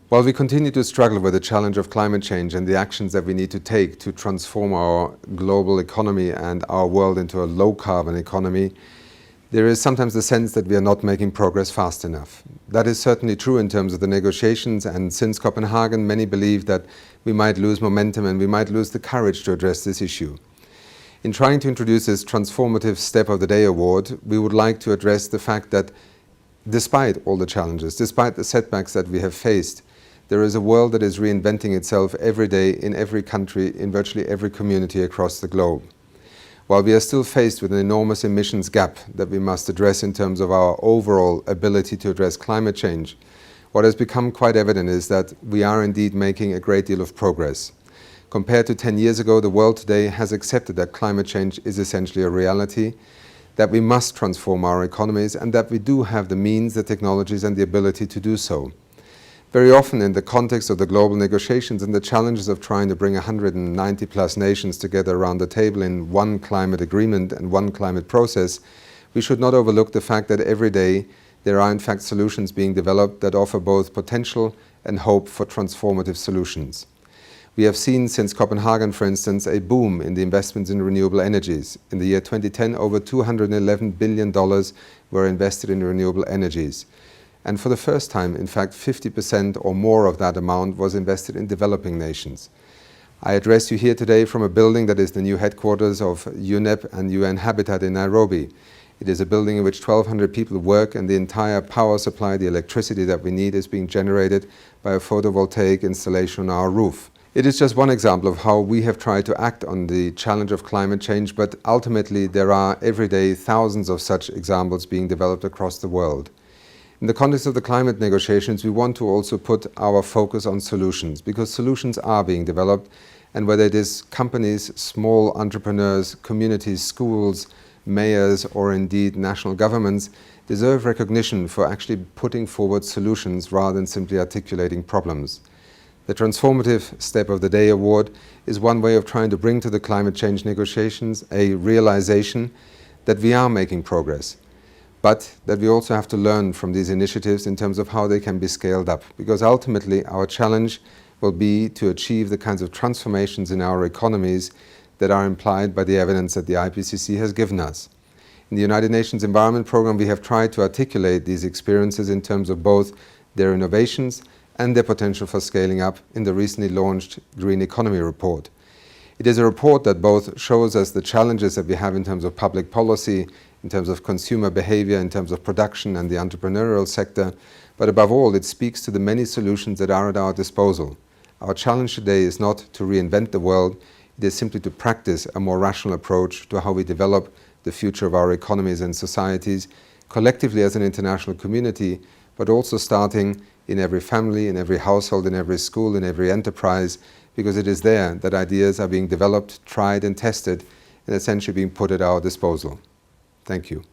While we continue to struggle with the challenge of climate change and the actions that we need to take to transform our global economy and our world into a low-carbon economy, there is sometimes the sense that we are not making progress fast enough. That is certainly true in terms of the negotiations, and since Copenhagen, many believe that we might lose momentum and we might lose the courage to address this issue. In trying to introduce this Transformative Step of the Day award, we would like to address the fact that despite all the challenges, despite the setbacks that we have faced, there is a world that is reinventing itself every day in every country, in virtually every community across the globe. While we are still faced with an enormous emissions gap that we must address in terms of our overall ability to address climate change, what has become quite evident is that we are indeed making a great deal of progress. Compared to 10 years ago, the world today has accepted that climate change is essentially a reality, that we must transform our economies, and that we do have the means, the technologies, and the ability to do so. Very often in the context of the global negotiations and the challenges of trying to bring 190 plus nations together around the table in one climate agreement and one climate process, we should not overlook the fact that every day there are in fact solutions being developed that offer both potential and hope for transformative solutions. We have seen since Copenhagen, for instance, a boom in the investments in renewable energies. In the year 2010, over $211 billion were invested in renewable energies. And for the first time, in fact, 50% or more of that amount was invested in developing nations. I address you here today from a building that is the new headquarters of UNEP and UN Habitat in Nairobi. It is a building in which 1,200 people work, and the entire power supply, the electricity that we need, is being generated by a photovoltaic installation on our roof. It is just one example of how we have tried to act on the challenge of climate change, but ultimately there are every day thousands of such examples being developed across the world. In the context of the climate negotiations, we want to also put our focus on solutions, because solutions are being developed, and whether it is companies, small entrepreneurs, communities, schools, mayors, or indeed national governments, deserve recognition for actually putting forward solutions rather than simply articulating problems. The Transformative Step of the Day award is one way of trying to bring to the climate change negotiations a realization that we are making progress, but that we also have to learn from these initiatives in terms of how they can be scaled up, because ultimately our challenge will be to achieve the kinds of transformations in our economies that are implied by the evidence that the IPCC has given us. In the United Nations Environment Programme, we have tried to articulate these experiences in terms of both their innovations and their potential for scaling up in the recently launched Green Economy Report. It is a report that both shows us the challenges that we have in terms of public policy, in terms of consumer behavior, in terms of production and the entrepreneurial sector, but above all, it speaks to the many solutions that are at our disposal. Our challenge today is not to reinvent the world, it is simply to practice a more rational approach to how we develop the future of our economies and societies, collectively as an international community, but also starting in every family, in every household, in every school, in every enterprise, because it is there that ideas are being developed, tried and tested, and essentially being put at our disposal. Thank you.